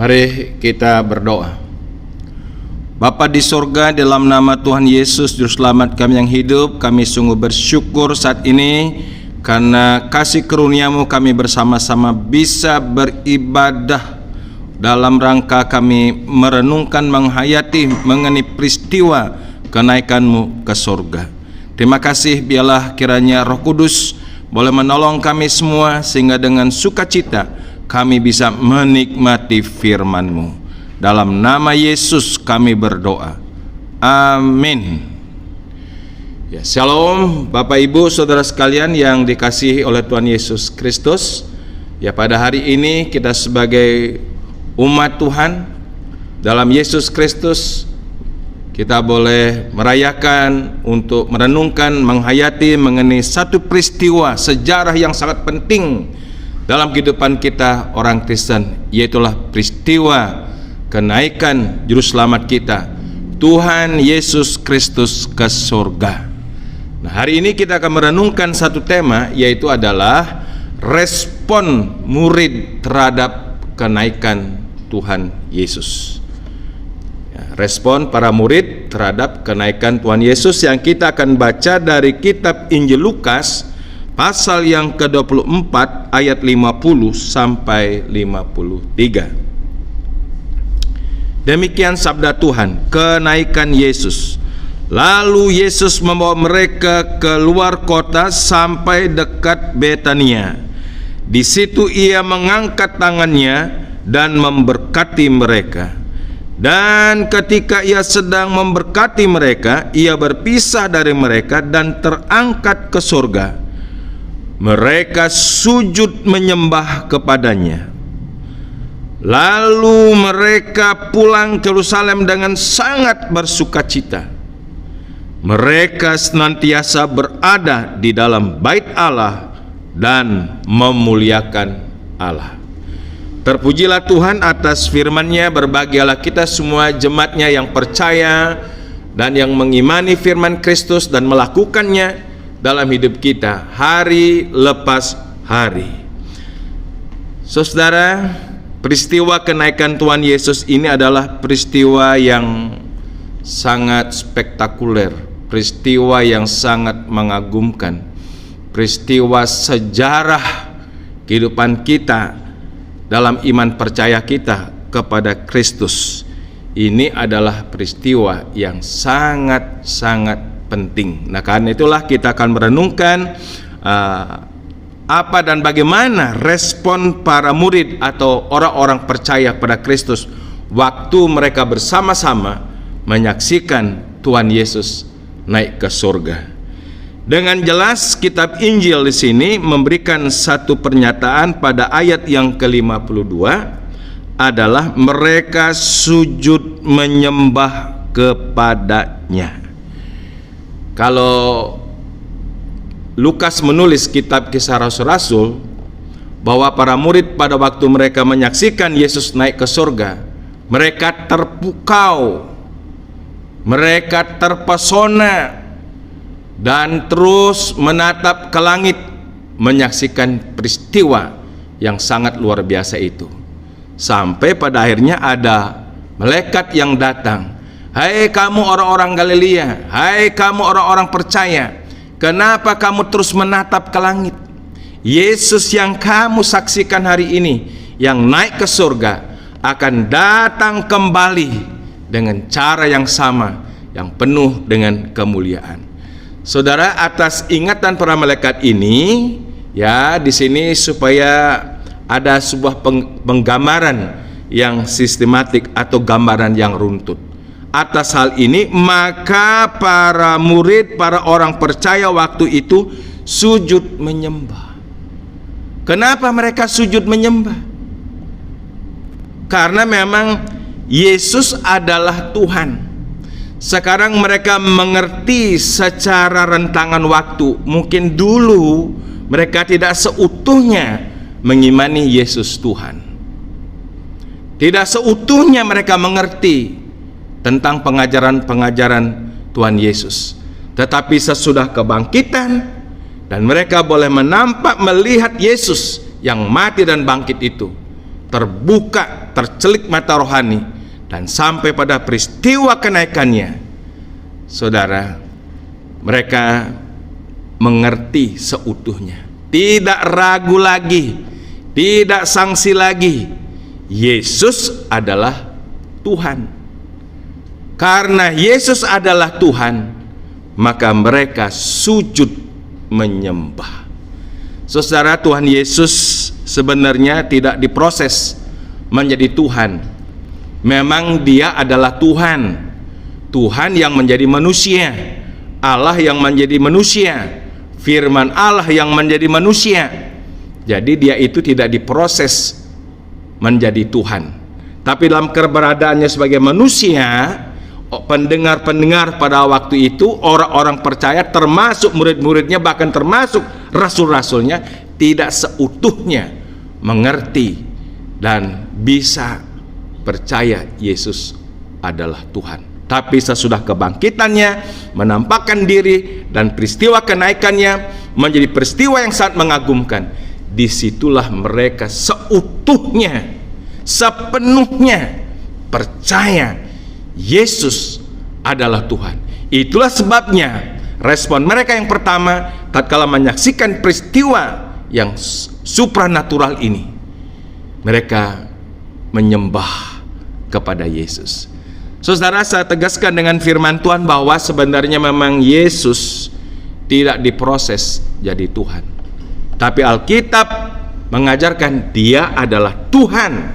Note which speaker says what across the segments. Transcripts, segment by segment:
Speaker 1: Mari kita berdoa. Bapa di sorga, dalam nama Tuhan Yesus Juru Selamat kami yang hidup, kami sungguh bersyukur saat ini karena kasih karunia-Mu kami bersama-sama bisa beribadah dalam rangka kami merenungkan, menghayati mengenai peristiwa kenaikan-Mu ke sorga. Terima kasih, biarlah kiranya Roh Kudus boleh menolong kami semua sehingga dengan sukacita kami bisa menikmati firman-Mu. Dalam nama Yesus kami berdoa. Amin. Ya, shalom Bapak Ibu Saudara sekalian yang dikasihi oleh Tuhan Yesus Kristus. Ya, pada hari ini kita sebagai umat Tuhan dalam Yesus Kristus, kita boleh merayakan untuk merenungkan, menghayati mengenai satu peristiwa sejarah yang sangat penting dalam kehidupan kita orang Kristen, yaitulah peristiwa kenaikan Juru Selamat kita, Tuhan Yesus Kristus ke surga. Nah, hari ini kita akan merenungkan satu tema, yaitu adalah respon murid terhadap kenaikan Tuhan Yesus. Ya, respon para murid terhadap kenaikan Tuhan Yesus yang kita akan baca dari kitab Injil Lukas pasal yang ke-24 ayat 50 sampai 53. Demikian sabda Tuhan, kenaikan Yesus. Lalu Yesus membawa mereka keluar kota sampai dekat Betania. Di situ ia mengangkat tangannya dan memberkati mereka. Dan ketika ia sedang memberkati mereka, ia berpisah dari mereka dan terangkat ke surga. Mereka sujud menyembah kepadanya. Lalu mereka pulang ke Yerusalem dengan sangat bersukacita. Mereka senantiasa berada di dalam bait Allah dan memuliakan Allah. Terpujilah Tuhan atas firman-Nya. Berbahagialah kita semua jemaat-Nya yang percaya dan yang mengimani firman Kristus dan melakukannya dalam hidup kita hari lepas hari. Saudara, peristiwa kenaikan Tuhan Yesus ini adalah peristiwa yang sangat spektakuler, peristiwa yang sangat mengagumkan, peristiwa sejarah kehidupan kita dalam iman percaya kita kepada Kristus. Ini adalah peristiwa yang sangat-sangat penting. Nah, karena itulah kita akan merenungkan apa dan bagaimana respon para murid atau orang-orang percaya pada Kristus waktu mereka bersama-sama menyaksikan Tuhan Yesus naik ke surga. Dengan jelas kitab Injil di sini memberikan satu pernyataan pada ayat yang ke-52 adalah mereka sujud menyembah kepadanya. Kalau Lukas menulis kitab Kisah Rasul-Rasul bahwa para murid pada waktu mereka menyaksikan Yesus naik ke surga, mereka terpukau, mereka terpesona dan terus menatap ke langit menyaksikan peristiwa yang sangat luar biasa itu. Sampai pada akhirnya ada malaikat yang datang. Hai kamu orang-orang Galilea, hai kamu orang-orang percaya, kenapa kamu terus menatap ke langit? Yesus yang kamu saksikan hari ini, yang naik ke surga, akan datang kembali dengan cara yang sama, yang penuh dengan kemuliaan. Saudara, atas ingatan para malaikat ini, ya di sini supaya ada sebuah penggambaran yang sistematik atau gambaran yang runtut. Atas hal ini maka para murid, para orang percaya waktu itu sujud menyembah. Kenapa mereka sujud menyembah? Karena memang Yesus adalah Tuhan. Sekarang mereka mengerti secara rentangan waktu. Mungkin dulu mereka tidak seutuhnya mengimani Yesus Tuhan. Tidak seutuhnya mereka mengerti tentang pengajaran-pengajaran Tuhan Yesus. Tetapi sesudah kebangkitan dan mereka boleh melihat Yesus yang mati dan bangkit itu, terbuka, tercelik mata rohani, dan sampai pada peristiwa kenaikannya, saudara, mereka mengerti seutuhnya, tidak ragu lagi, tidak sangsi lagi, Yesus adalah Tuhan. Karena Yesus adalah Tuhan, maka mereka sujud menyembah. Saudara, Tuhan Yesus sebenarnya tidak diproses menjadi Tuhan. Memang dia adalah Tuhan, Tuhan yang menjadi manusia, Allah yang menjadi manusia, firman Allah yang menjadi manusia. Jadi dia itu tidak diproses menjadi Tuhan, tapi dalam keberadaannya sebagai manusia, pendengar-pendengar pada waktu itu, orang-orang percaya, termasuk murid-muridnya, bahkan termasuk rasul-rasulnya, tidak seutuhnya mengerti dan bisa percaya Yesus adalah Tuhan. Tapi sesudah kebangkitannya, menampakkan diri, dan peristiwa kenaikannya menjadi peristiwa yang sangat mengagumkan, disitulah mereka seutuhnya, sepenuhnya percaya Yesus adalah Tuhan. Itulah sebabnya respon mereka yang pertama tatkala menyaksikan peristiwa yang supranatural ini, mereka menyembah kepada Yesus. Saudara, saya tegaskan dengan firman Tuhan bahwa sebenarnya memang Yesus tidak diproses jadi Tuhan, tapi Alkitab mengajarkan dia adalah Tuhan,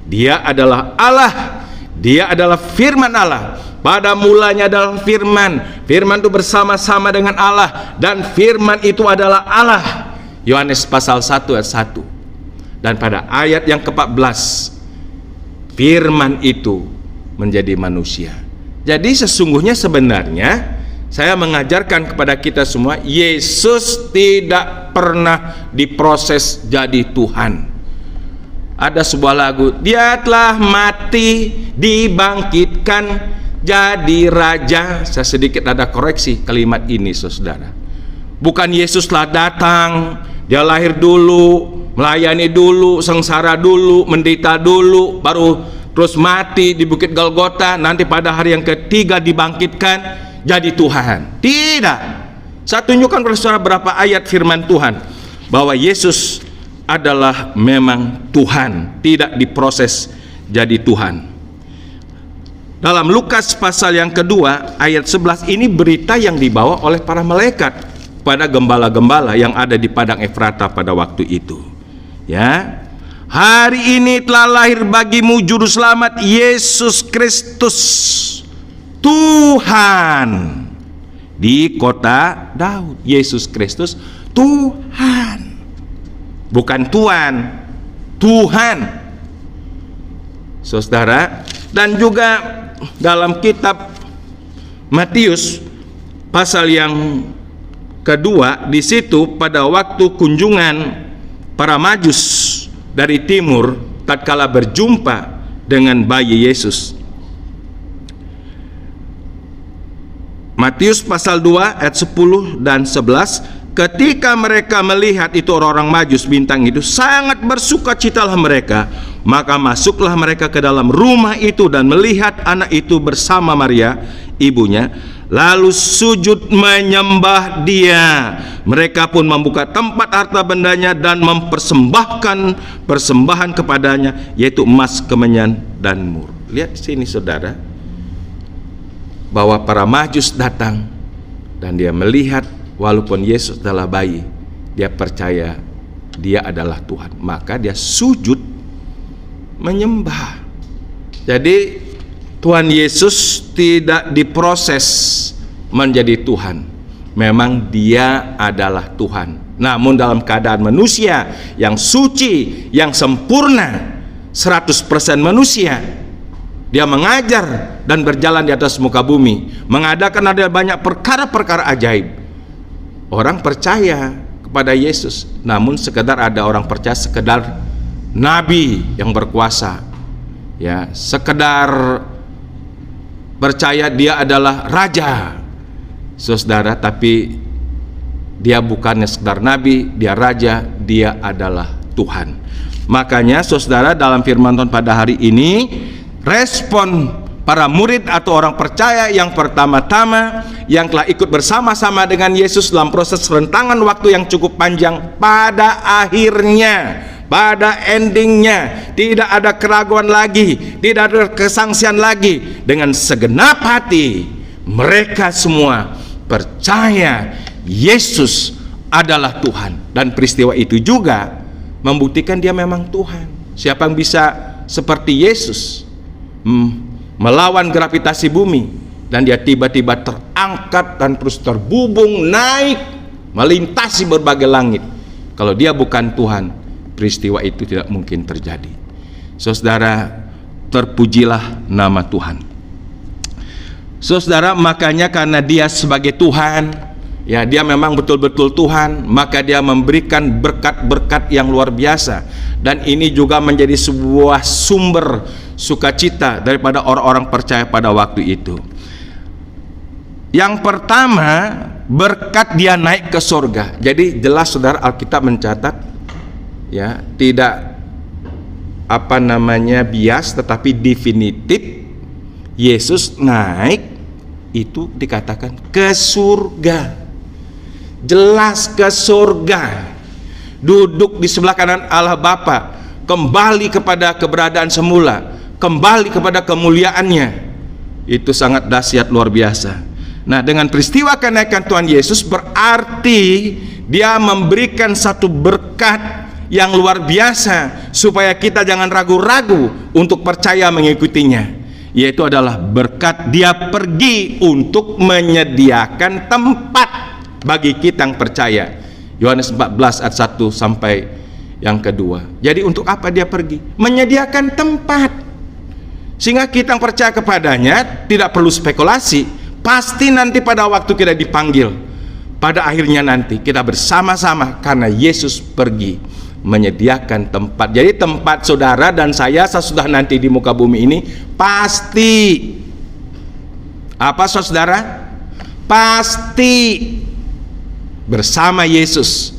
Speaker 1: dia adalah Allah, dia adalah firman Allah. Pada mulanya adalah firman, firman itu bersama-sama dengan Allah, dan firman itu adalah Allah. Yohanes pasal 1 ayat 1. Dan pada ayat yang ke-14, firman itu menjadi manusia. Jadi sesungguhnya sebenarnya saya mengajarkan kepada kita semua, Yesus tidak pernah diproses jadi Tuhan. Ada sebuah lagu, dia telah mati, dibangkitkan jadi raja. Saya sedikit ada koreksi kalimat ini, saudara. Bukan Yesus telah datang, dia lahir dulu, melayani dulu, sengsara dulu, menderita dulu, baru terus mati di Bukit Golgota, nanti pada hari yang ketiga dibangkitkan jadi Tuhan. Tidak. Saya tunjukkan kepada saudara berapa ayat firman Tuhan bahwa Yesus adalah memang Tuhan, tidak diproses jadi Tuhan. Dalam Lukas pasal yang kedua ayat 11, ini berita yang dibawa oleh para malaikat pada gembala-gembala yang ada di padang Efrata pada waktu itu. Ya, hari ini telah lahir bagimu juru selamat, Yesus Kristus, Tuhan, di kota Daud. Yesus Kristus Tuhan, bukan tuan, Tuhan, saudara. Dan juga dalam kitab Matius pasal yang kedua, di situ pada waktu kunjungan para Majus dari timur tatkala berjumpa dengan bayi Yesus. Matius pasal 2 ayat 10 dan 11, ketika mereka melihat itu orang-orang Majus bintang itu, sangat bersukacitalah mereka. Maka masuklah mereka ke dalam rumah itu dan melihat anak itu bersama Maria ibunya, lalu sujud menyembah dia. Mereka pun membuka tempat harta bendanya dan mempersembahkan persembahan kepadanya, yaitu emas, kemenyan, dan mur. Lihat sini saudara, bahwa para Majus datang dan dia melihat walaupun Yesus adalah bayi, dia percaya dia adalah Tuhan, maka dia sujud menyembah. Jadi Tuhan Yesus tidak diproses menjadi Tuhan, memang dia adalah Tuhan, namun dalam keadaan manusia yang suci, yang sempurna, 100% manusia. Dia mengajar dan berjalan di atas muka bumi, mengadakan ada banyak perkara-perkara ajaib. Orang percaya kepada Yesus, namun sekedar ada orang percaya sekedar nabi yang berkuasa, ya, sekedar percaya dia adalah raja, saudara, tapi dia bukannya sekedar nabi, dia raja, dia adalah Tuhan. Makanya saudara, dalam firman Tuhan pada hari ini, respon para murid atau orang percaya yang pertama-tama yang telah ikut bersama-sama dengan Yesus dalam proses rentangan waktu yang cukup panjang, pada akhirnya, pada endingnya, tidak ada keraguan lagi, tidak ada kesangsian lagi. Dengan segenap hati mereka semua percaya Yesus adalah Tuhan, dan peristiwa itu juga membuktikan dia memang Tuhan. Siapa yang bisa seperti Yesus melawan gravitasi bumi, dan dia tiba-tiba terangkat dan terus terbubung naik melintasi berbagai langit? Kalau dia bukan Tuhan, peristiwa itu tidak mungkin terjadi. Saudara, terpujilah nama Tuhan. Saudara, makanya karena dia sebagai Tuhan, ya, dia memang betul-betul Tuhan, maka dia memberikan berkat-berkat yang luar biasa. Dan ini juga menjadi sebuah sumber sukacita daripada orang-orang percaya pada waktu itu. Yang pertama, berkat dia naik ke surga. Jadi jelas saudara, Alkitab mencatat, ya, tidak bias tetapi definitif. Yesus naik itu dikatakan ke surga. Jelas ke surga, duduk di sebelah kanan Allah Bapa, kembali kepada keberadaan semula, kembali kepada kemuliaannya. Itu sangat dahsyat, luar biasa. Nah, dengan peristiwa kenaikan Tuhan Yesus, berarti dia memberikan satu berkat yang luar biasa supaya kita jangan ragu-ragu untuk percaya mengikutinya, yaitu adalah berkat dia pergi untuk menyediakan tempat bagi kita yang percaya. Yohanes 14 ayat 1 sampai yang kedua. Jadi untuk apa dia pergi? Menyediakan tempat, sehingga kita yang percaya kepadanya tidak perlu spekulasi. Pasti nanti pada waktu kita dipanggil, pada akhirnya nanti kita bersama-sama, karena Yesus pergi menyediakan tempat. Jadi tempat saudara dan saya sesudah nanti di muka bumi ini pasti apa saudara? Pasti bersama Yesus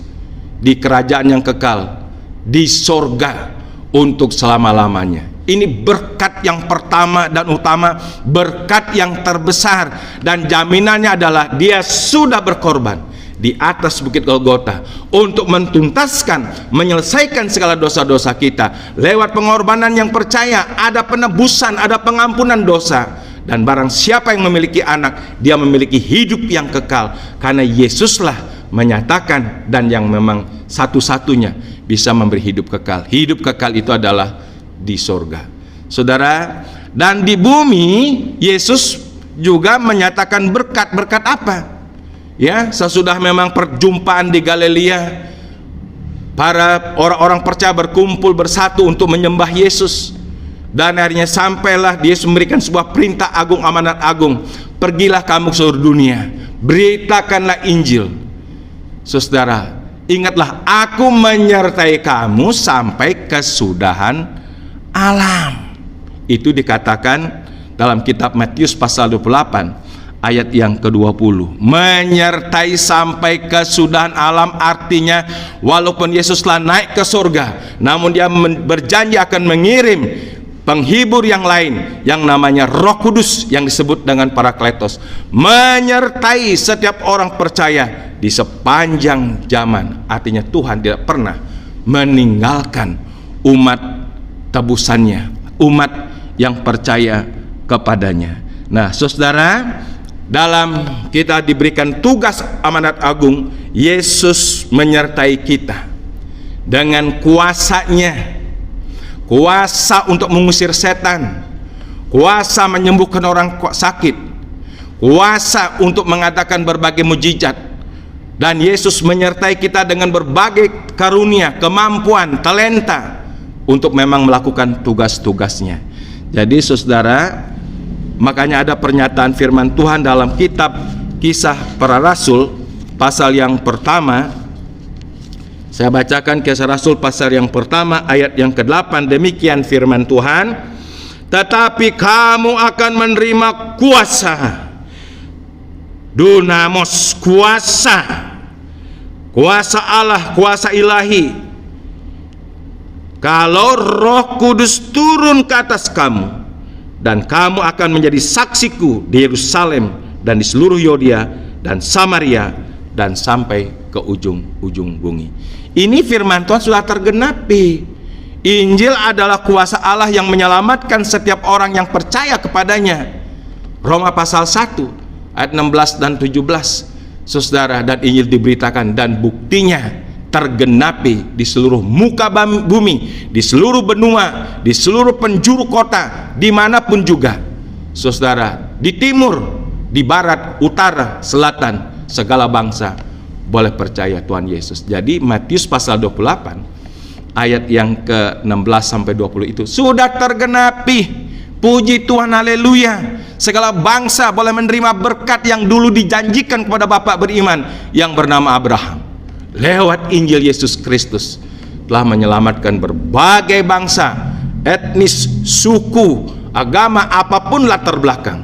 Speaker 1: di kerajaan yang kekal, di sorga untuk selama-lamanya. Ini berkat yang pertama dan utama, berkat yang terbesar, dan jaminannya adalah dia sudah berkorban di atas bukit Golgota untuk mentuntaskan, menyelesaikan segala dosa-dosa kita. Lewat pengorbanan yang percaya, ada penebusan, ada pengampunan dosa. Dan barang siapa yang memiliki anak, dia memiliki hidup yang kekal, karena Yesuslah menyatakan dan yang memang satu-satunya bisa memberi hidup kekal. Hidup kekal itu adalah di sorga, saudara. Dan di bumi Yesus juga menyatakan berkat. Berkat apa? Ya, sesudah memang perjumpaan di Galilea, para orang-orang percaya berkumpul bersatu untuk menyembah Yesus, dan akhirnya sampailah Yesus memberikan sebuah perintah agung, amanat agung. Pergilah kamu ke seluruh dunia, beritakanlah Injil. Saudara, ingatlah, aku menyertai kamu sampai kesudahan alam. Itu dikatakan dalam kitab Matius pasal 28 ayat yang ke-20. Menyertai sampai kesudahan alam artinya walaupun Yesus telah naik ke surga, namun dia berjanji akan mengirim penghibur yang lain yang namanya Roh Kudus, yang disebut dengan Parakletos, menyertai setiap orang percaya di sepanjang zaman. Artinya Tuhan tidak pernah meninggalkan umat tebusannya, umat yang percaya kepadanya. Nah, saudara, dalam kita diberikan tugas amanat agung, Yesus menyertai kita dengan kuasanya, kuasa untuk mengusir setan, kuasa menyembuhkan orang sakit, kuasa untuk mengadakan berbagai mujizat. Dan Yesus menyertai kita dengan berbagai karunia, kemampuan, talenta untuk memang melakukan tugas-tugasnya. Jadi saudara, makanya ada pernyataan firman Tuhan dalam kitab Kisah Para Rasul pasal yang pertama. Saya bacakan Kisah Rasul pasal yang pertama ayat yang ke-8. Demikian firman Tuhan, tetapi kamu akan menerima kuasa, dunamos, kuasa Allah, kuasa ilahi, kalau Roh Kudus turun ke atas kamu, dan kamu akan menjadi saksiku di Yerusalem dan di seluruh Yudea dan Samaria dan sampai ke ujung-ujung bumi. Ini firman Tuhan sudah tergenapi. Injil adalah kuasa Allah yang menyelamatkan setiap orang yang percaya kepadanya. Roma pasal 1 ayat 16 dan 17. Saudara, dan Injil diberitakan dan buktinya tergenapi di seluruh muka bumi, di seluruh benua, di seluruh penjuru kota, dimanapun juga. Saudara, di timur, di barat, utara, selatan, segala bangsa boleh percaya Tuhan Yesus. Jadi Matius pasal 28 ayat yang ke-16 sampai 20 itu sudah tergenapi. Puji Tuhan, haleluya. Segala bangsa boleh menerima berkat yang dulu dijanjikan kepada bapak beriman yang bernama Abraham. Lewat Injil Yesus Kristus telah menyelamatkan berbagai bangsa, etnis, suku, agama, apapun latar belakang.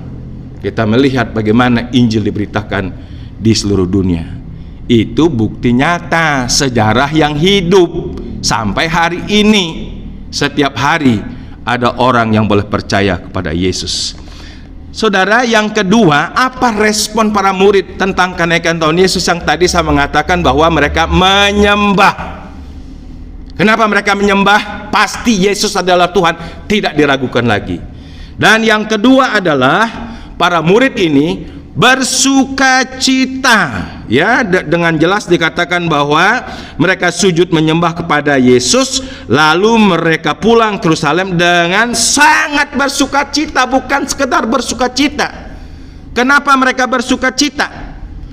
Speaker 1: Kita melihat bagaimana Injil diberitakan di seluruh dunia. Itu bukti nyata, sejarah yang hidup sampai hari ini. Setiap hari ada orang yang boleh percaya kepada Yesus. Saudara, yang kedua, apa respon para murid tentang kenaikan tahun Yesus yang tadi saya mengatakan bahwa mereka menyembah. Kenapa mereka menyembah? Pasti Yesus adalah Tuhan, tidak diragukan lagi. Dan yang kedua adalah para murid ini bersukacita, ya, dengan jelas dikatakan bahwa mereka sujud menyembah kepada Yesus, lalu mereka pulang ke Yerusalem dengan sangat bersukacita, bukan sekedar bersukacita. Kenapa mereka bersukacita?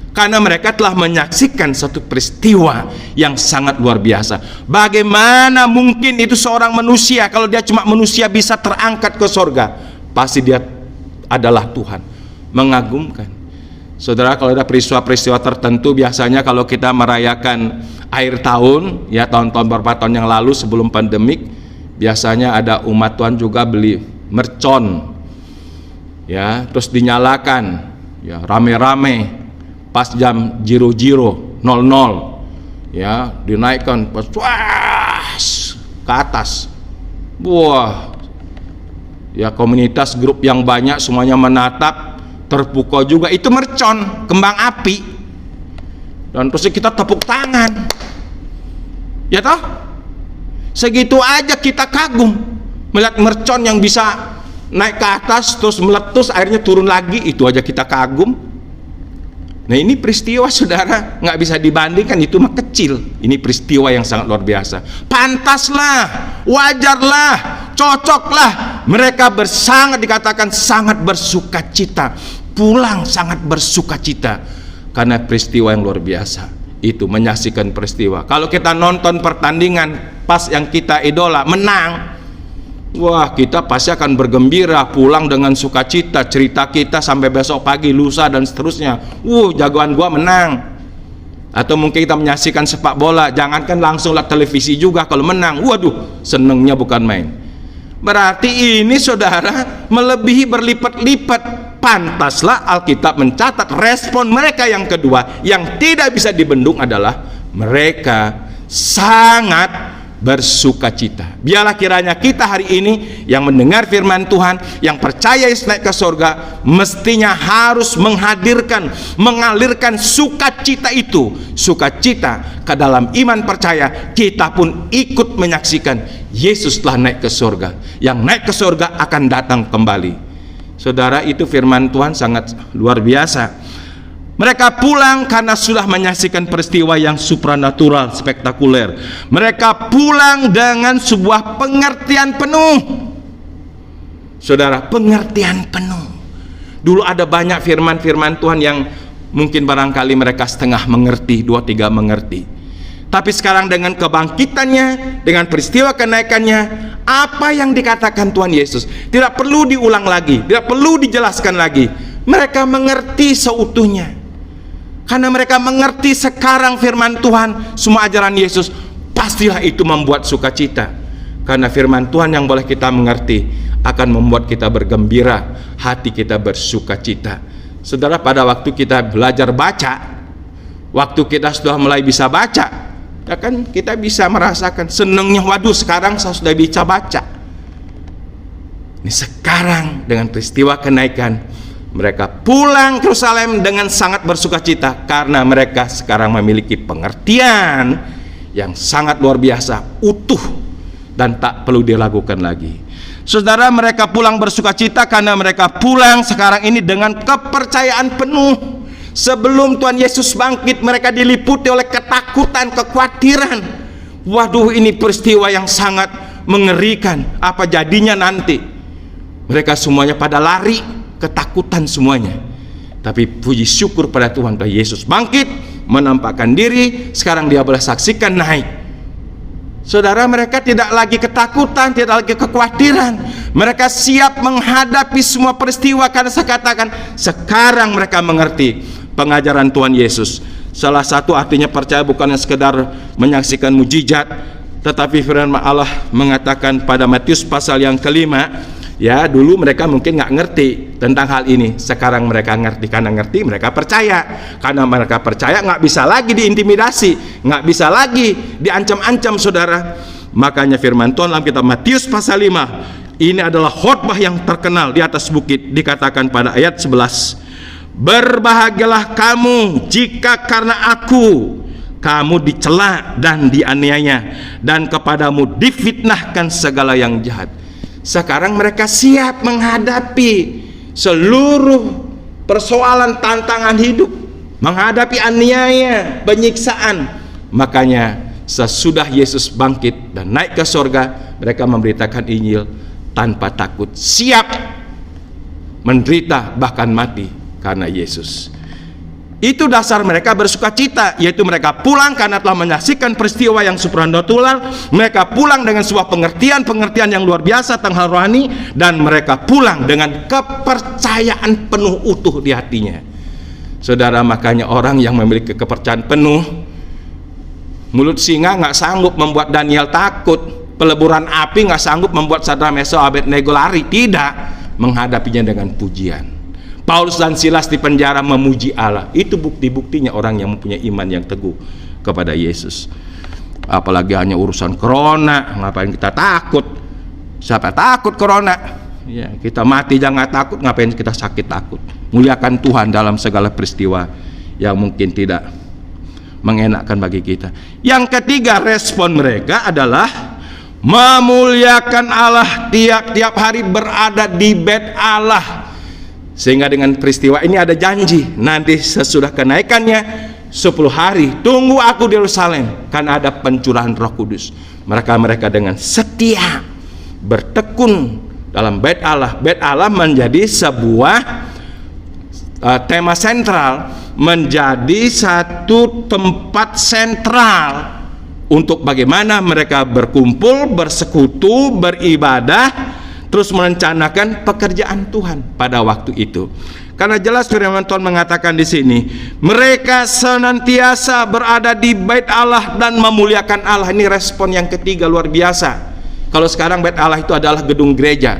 Speaker 1: Karena mereka telah menyaksikan satu peristiwa yang sangat luar biasa. Bagaimana mungkin itu seorang manusia, kalau dia cuma manusia, bisa terangkat ke sorga? Pasti dia adalah Tuhan. Mengagumkan. Saudara, kalau ada peristiwa-peristiwa tertentu, biasanya kalau kita merayakan akhir tahun, ya, tahun-tahun beberapa tahun yang lalu sebelum pandemik, biasanya ada umat Tuhan juga beli mercon, ya, terus dinyalakan, ya, rame-rame pas jam 00.00, ya, dinaikkan pas ke atas. Wah, ya, komunitas grup yang banyak semuanya menatap, terpukau juga. Itu mercon, kembang api, dan terus kita tepuk tangan, ya toh, segitu aja kita kagum melihat mercon yang bisa naik ke atas terus meletus akhirnya turun lagi. Itu aja kita kagum. Nah, ini peristiwa, saudara, nggak bisa dibandingkan, itu mah kecil. Ini peristiwa yang sangat luar biasa. Pantaslah, wajarlah, cocoklah mereka sangat dikatakan sangat bersukacita, pulang sangat bersukacita karena peristiwa yang luar biasa itu, menyaksikan peristiwa. Kalau kita nonton pertandingan pas yang kita idola menang, wah, kita pasti akan bergembira, pulang dengan sukacita, cerita kita sampai besok pagi, lusa, dan seterusnya. Jagoan gua menang. Atau mungkin kita menyaksikan sepak bola, jangankan langsung lihat televisi juga, kalau menang, waduh, senengnya bukan main. Berarti ini, saudara, melebihi berlipat-lipat. Pantaslah Alkitab mencatat respon mereka yang kedua, yang tidak bisa dibendung adalah mereka sangat bersukacita. Biarlah kiranya kita hari ini yang mendengar firman Tuhan, yang percaya Yesus naik ke surga, mestinya harus mengalirkan sukacita itu, sukacita ke dalam iman percaya. Kita pun ikut menyaksikan Yesus telah naik ke surga. Yang naik ke surga akan datang kembali. Saudara, itu firman Tuhan sangat luar biasa. Mereka pulang karena sudah menyaksikan peristiwa yang supranatural, spektakuler. Mereka pulang dengan sebuah pengertian penuh. Saudara, pengertian penuh. Dulu ada banyak firman-firman Tuhan yang mungkin barangkali mereka setengah mengerti, 2-3 mengerti. Tapi sekarang dengan kebangkitannya, dengan peristiwa kenaikannya, apa yang dikatakan Tuhan Yesus tidak perlu diulang lagi, tidak perlu dijelaskan lagi. Mereka mengerti seutuhnya. Karena mereka mengerti sekarang firman Tuhan, semua ajaran Yesus, pastilah itu membuat sukacita. Karena firman Tuhan yang boleh kita mengerti akan membuat kita bergembira, hati kita bersukacita. Saudara, pada waktu kita belajar baca, waktu kita sudah mulai bisa baca, Ya kan, kita bisa merasakan senangnya, waduh sekarang saya sudah bisa baca. Ini sekarang dengan peristiwa kenaikan, mereka pulang ke Yerusalem dengan sangat bersukacita karena mereka sekarang memiliki pengertian yang sangat luar biasa, utuh, dan tak perlu diragukan lagi. Saudara, mereka pulang bersukacita karena mereka pulang sekarang ini dengan kepercayaan penuh. Sebelum Tuhan Yesus bangkit, mereka diliputi oleh ketakutan, kekhawatiran. Waduh, ini peristiwa yang sangat mengerikan. Apa jadinya nanti? Mereka semuanya pada lari, ketakutan semuanya. Tapi puji syukur pada Tuhan, Tuhan Yesus bangkit, menampakkan diri. Sekarang dia boleh saksikan naik. Saudara, mereka tidak lagi ketakutan, tidak lagi kekhawatiran. Mereka siap menghadapi semua peristiwa karena saya katakan sekarang mereka mengerti pengajaran Tuhan Yesus. Salah satu artinya percaya bukan sekedar menyaksikan mujizat, tetapi firman Allah mengatakan pada Matius pasal yang kelima, ya, dulu mereka mungkin nggak ngerti tentang hal ini. Sekarang mereka ngerti, karena ngerti mereka percaya. Karena mereka percaya nggak bisa lagi diintimidasi, nggak bisa lagi diancam-ancam, saudara. Makanya firman Tuhan dalam kitab Matius pasal 5, ini adalah khotbah yang terkenal di atas bukit, dikatakan pada ayat 11, berbahagialah kamu jika karena aku kamu dicela dan dianiaya, dan kepadamu difitnahkan segala yang jahat. Sekarang mereka siap menghadapi seluruh persoalan tantangan hidup, menghadapi aniaya, penyiksaan. Makanya sesudah Yesus bangkit dan naik ke sorga, mereka memberitakan Injil tanpa takut, siap menderita bahkan mati karena Yesus. Itu dasar mereka bersukacita, yaitu mereka pulang karena telah menyaksikan peristiwa yang supranatural. Mereka pulang dengan sebuah pengertian yang luar biasa tentang hal rohani, dan mereka pulang dengan kepercayaan penuh utuh di hatinya. Saudara, makanya orang yang memiliki kepercayaan penuh, mulut singa nggak sanggup membuat Daniel takut, peleburan api nggak sanggup membuat Sadrak Mesok Abednego lari. Tidak, menghadapinya dengan pujian. Paulus dan Silas di penjara memuji Allah. Itu bukti-buktinya orang yang mempunyai iman yang teguh kepada Yesus. Apalagi hanya urusan corona, ngapain kita takut? Siapa takut corona? Ya, kita mati jangan takut, ngapain kita sakit takut? Muliakan Tuhan dalam segala peristiwa yang mungkin tidak mengenakkan bagi kita. Yang ketiga, respon mereka adalah memuliakan Allah, tiap-tiap hari berada di bait Allah. Sehingga dengan peristiwa ini ada janji, nanti sesudah kenaikannya 10 hari, tunggu aku di Yerusalem, karena ada pencurahan Roh Kudus. Mereka dengan setia bertekun dalam bait Allah. Bait Allah menjadi sebuah tema sentral, menjadi satu tempat sentral untuk bagaimana mereka berkumpul, bersekutu, beribadah, terus merencanakan pekerjaan Tuhan pada waktu itu. Karena jelas firman Tuhan mengatakan di sini, mereka senantiasa berada di bait Allah dan memuliakan Allah. Ini respon yang ketiga luar biasa. Kalau sekarang bait Allah itu adalah gedung gereja,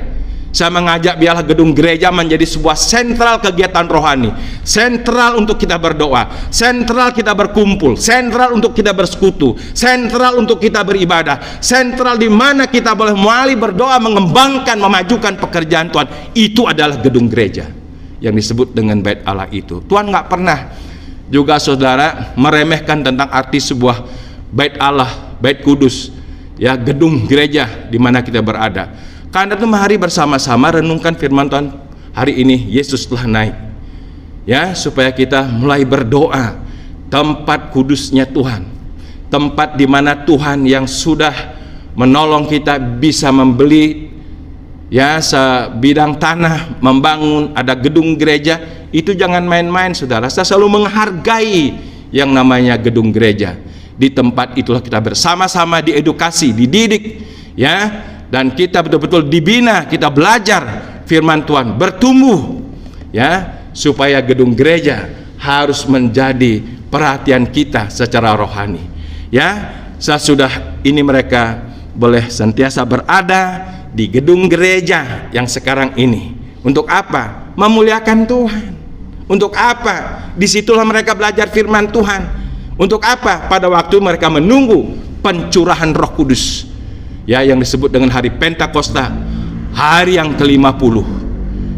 Speaker 1: saya mengajak biarlah gedung gereja menjadi sebuah sentral kegiatan rohani, sentral untuk kita berdoa, sentral kita berkumpul, sentral untuk kita bersekutu, sentral untuk kita beribadah, sentral di mana kita boleh mulai berdoa, mengembangkan, memajukan pekerjaan Tuhan. Itu adalah gedung gereja yang disebut dengan bait Allah itu. Tuhan nggak pernah juga, saudara, meremehkan tentang arti sebuah bait Allah, bait kudus, ya, gedung gereja di mana kita berada. Karena itu mari bersama-sama renungkan firman Tuhan hari ini. Yesus telah naik, ya, supaya kita mulai berdoa. Tempat kudusnya Tuhan, tempat di mana Tuhan yang sudah menolong kita bisa membeli, ya, sebidang tanah, membangun ada gedung gereja. Itu jangan main-main, saudara. Saya selalu menghargai yang namanya gedung gereja. Di tempat itulah kita bersama-sama diedukasi, dididik, ya, dan kita betul-betul dibina, kita belajar firman Tuhan, bertumbuh, ya, supaya gedung gereja harus menjadi perhatian kita secara rohani, ya. Sesudah ini mereka boleh sentiasa berada di gedung gereja yang sekarang ini. Untuk apa? Memuliakan Tuhan. Untuk apa? Disitulah mereka belajar firman Tuhan. Untuk apa? Pada waktu mereka menunggu pencurahan Roh Kudus, ya, yang disebut dengan hari Pentakosta, hari yang ke-50,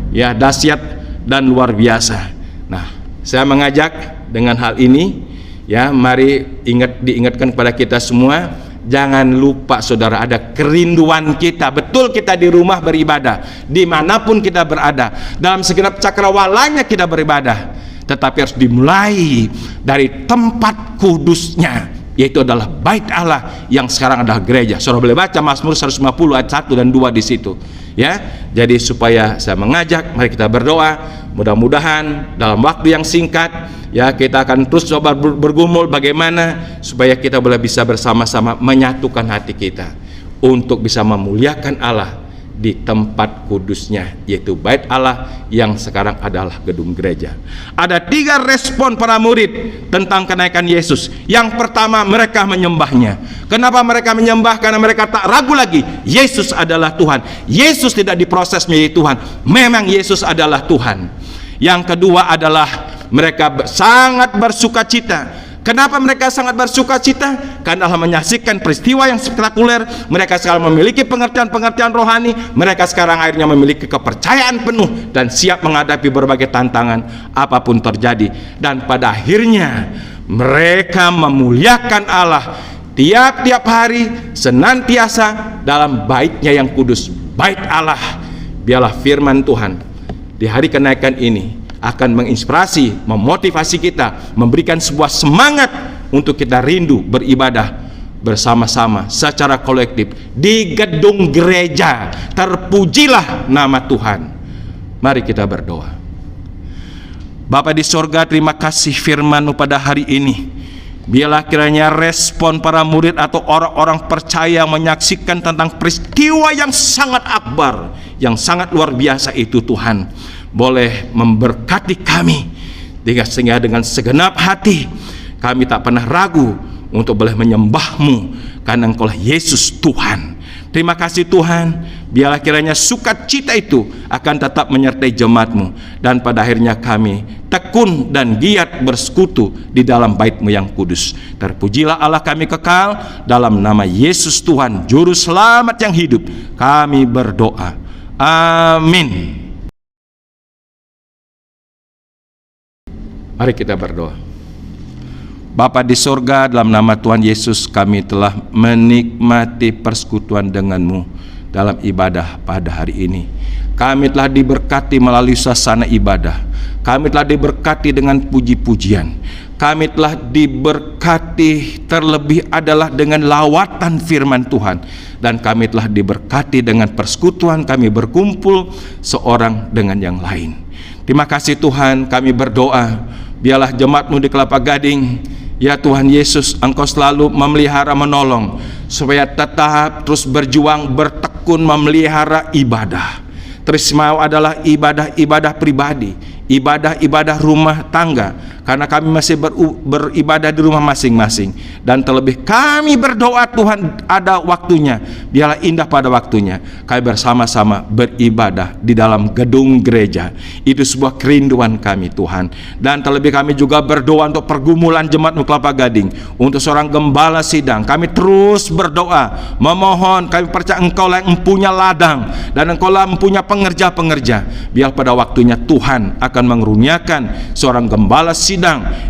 Speaker 1: ya, dahsyat dan luar biasa. Nah, saya mengajak dengan hal ini, ya, mari diingatkan kepada kita semua, jangan lupa saudara, ada kerinduan kita. Betul, kita di rumah beribadah, dimanapun kita berada, dalam segenap cakrawalanya kita beribadah, tetapi harus dimulai dari tempat kudusnya, yaitu adalah bait Allah yang sekarang adalah gereja. Saudara boleh baca Mazmur 150 ayat 1 dan 2 di situ, ya. Jadi supaya saya mengajak, mari kita berdoa, mudah-mudahan dalam waktu yang singkat, ya, kita akan terus coba bergumul bagaimana supaya kita boleh bisa bersama-sama menyatukan hati kita untuk bisa memuliakan Allah di tempat kudusnya, yaitu bait Allah yang sekarang adalah gedung gereja. Ada 3 respon para murid tentang kenaikan Yesus. Yang pertama, mereka menyembahnya. Kenapa mereka menyembah? Karena mereka tak ragu lagi, Yesus adalah Tuhan. Yesus tidak diproses menjadi Tuhan, memang Yesus adalah Tuhan. Yang kedua adalah mereka sangat bersuka cita. Kenapa mereka sangat bersuka cita? Karena menyaksikan peristiwa yang spektakuler. Mereka sekarang memiliki pengertian-pengertian rohani. Mereka sekarang akhirnya memiliki kepercayaan penuh dan siap menghadapi berbagai tantangan apapun terjadi. Dan pada akhirnya mereka memuliakan Allah tiap-tiap hari, senantiasa dalam bait-Nya yang kudus. Bait Allah, biarlah firman Tuhan di hari kenaikan ini akan menginspirasi, memotivasi kita, memberikan sebuah semangat untuk kita rindu beribadah bersama-sama secara kolektif di gedung gereja. Terpujilah nama Tuhan. Mari kita berdoa. Bapa di sorga, terima kasih firman-Mu pada hari ini. Biarlah kiranya respon para murid atau orang-orang percaya menyaksikan tentang peristiwa yang sangat akbar, yang sangat luar biasa itu, Tuhan, boleh memberkati kami, sehingga dengan segenap hati kami tak pernah ragu untuk boleh menyembah-Mu, karena Engkaulah Yesus Tuhan. Terima kasih Tuhan, biarlah kiranya sukacita itu akan tetap menyertai jemaat-Mu, dan pada akhirnya kami tekun dan giat bersekutu di dalam bait-Mu yang kudus. Terpujilah Allah kami kekal, dalam nama Yesus Tuhan, Juru Selamat yang hidup, kami berdoa. Amin. Mari kita berdoa. Bapa di sorga, dalam nama Tuhan Yesus, kami telah menikmati persekutuan dengan-Mu dalam ibadah pada hari ini. Kami telah diberkati melalui suasana ibadah. Kami telah diberkati dengan puji-pujian. Kami telah diberkati terlebih adalah dengan lawatan firman Tuhan. Dan kami telah diberkati dengan persekutuan, kami berkumpul seorang dengan yang lain. Terima kasih Tuhan, kami berdoa, biarlah jemaat-Mu di Kelapa Gading, ya Tuhan Yesus, Engkau selalu memelihara, menolong, supaya tetap terus berjuang, bertekun memelihara ibadah. Terus mau adalah ibadah-ibadah pribadi, ibadah-ibadah rumah tangga, karena kami masih beribadah di rumah masing-masing. Dan terlebih kami berdoa Tuhan, ada waktunya, biarlah indah pada waktunya kami bersama-sama beribadah di dalam gedung gereja. Itu sebuah kerinduan kami Tuhan. Dan terlebih kami juga berdoa untuk pergumulan jemaat-Mu Kelapa Gading, untuk seorang gembala sidang. Kami terus berdoa, memohon, kami percaya Engkau yang mempunyai ladang, dan Engkau yang mempunyai pengerja-pengerja. Biar pada waktunya Tuhan akan mengeruniakan seorang gembala sidang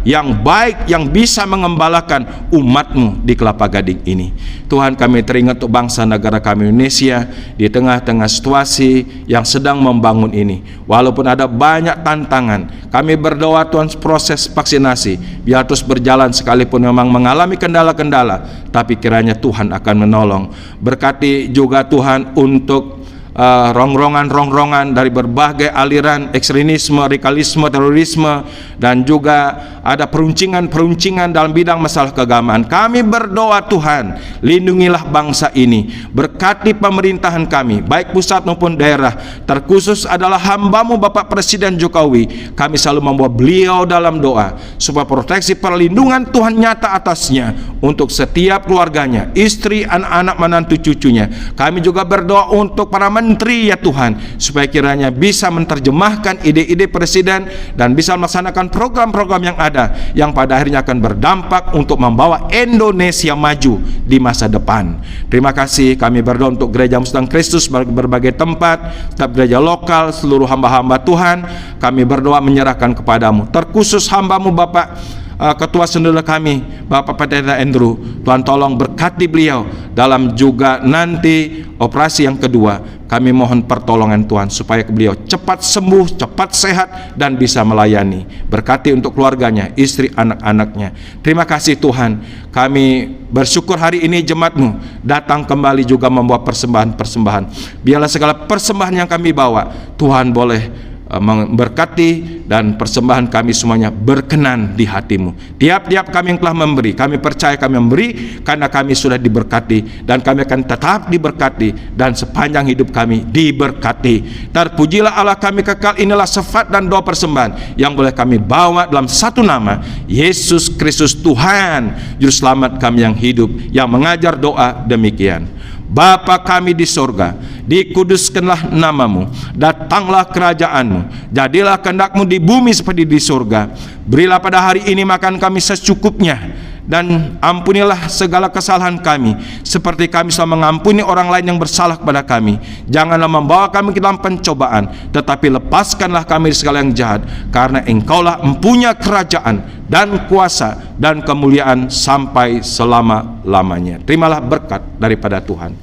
Speaker 1: yang baik, yang bisa mengembalakan umat-Mu di Kelapa Gading ini. Tuhan, kami teringat untuk bangsa negara kami Indonesia di tengah-tengah situasi yang sedang membangun ini. Walaupun ada banyak tantangan, kami berdoa Tuhan, proses vaksinasi biar terus berjalan, sekalipun memang mengalami kendala-kendala, tapi kiranya Tuhan akan menolong. Berkati juga Tuhan untuk rongrongan-rongrongan dari berbagai aliran ekstremisme, radikalisme, terorisme, dan juga ada peruncingan-peruncingan dalam bidang masalah keagamaan. Kami berdoa Tuhan, lindungilah bangsa ini, berkati pemerintahan kami, baik pusat maupun daerah. Terkhusus adalah hamba-Mu Bapak Presiden Jokowi. Kami selalu membawa beliau dalam doa, supaya proteksi perlindungan Tuhan nyata atasnya, untuk setiap keluarganya, istri, anak-anak, menantu, cucunya. Kami juga berdoa untuk para menteri, menteri ya Tuhan, supaya kiranya bisa menerjemahkan ide-ide Presiden dan bisa melaksanakan program-program yang ada, yang pada akhirnya akan berdampak untuk membawa Indonesia maju di masa depan. Terima kasih, kami berdoa untuk Gereja Muslim Kristus berbagai tempat, setiap gereja lokal, seluruh hamba-hamba Tuhan, kami berdoa menyerahkan kepadamu. Terkhusus hambamu Bapak Ketua Saudara kami, Bapak Pendeta Andrew, Tuhan tolong berkati beliau dalam juga nanti operasi yang kedua. Kami mohon pertolongan Tuhan supaya beliau cepat sembuh, cepat sehat, dan bisa melayani. Berkati untuk keluarganya, istri, anak-anaknya. Terima kasih Tuhan, kami bersyukur hari ini jemaat-Mu datang kembali juga membawa persembahan-persembahan. Biarlah segala persembahan yang kami bawa, Tuhan boleh memberkati, dan persembahan kami semuanya berkenan di hati-Mu. Tiap-tiap kami yang telah memberi, kami percaya kami memberi karena kami sudah diberkati, dan kami akan tetap diberkati, dan sepanjang hidup kami diberkati. Terpujilah Allah kami kekal. Inilah syafaat dan doa persembahan yang boleh kami bawa dalam satu nama, Yesus Kristus Tuhan Juru Selamat kami yang hidup, yang mengajar doa demikian: Bapa kami di sorga, dikuduskanlah namamu, datanglah kerajaanmu, jadilah kehendak-Mu di bumi seperti di sorga. Berilah pada hari ini makan kami secukupnya, dan ampunilah segala kesalahan kami, seperti kami telah mengampuni orang lain yang bersalah kepada kami. Janganlah membawa kami ke dalam pencobaan, tetapi lepaskanlah kami dari segala yang jahat, karena Engkaulah empunya kerajaan dan kuasa dan kemuliaan sampai selama-lamanya. Terimalah berkat daripada Tuhan.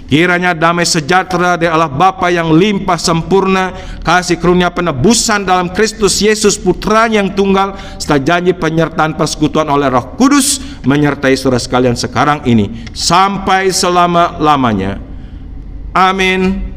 Speaker 1: Kiranya damai sejahtera dari Allah Bapa yang limpah sempurna, kasih karunia penebusan dalam Kristus Yesus Putranya yang tunggal, serta janji penyertaan persekutuan oleh Roh Kudus menyertai saudara sekalian sekarang ini sampai selama-lamanya. Amin.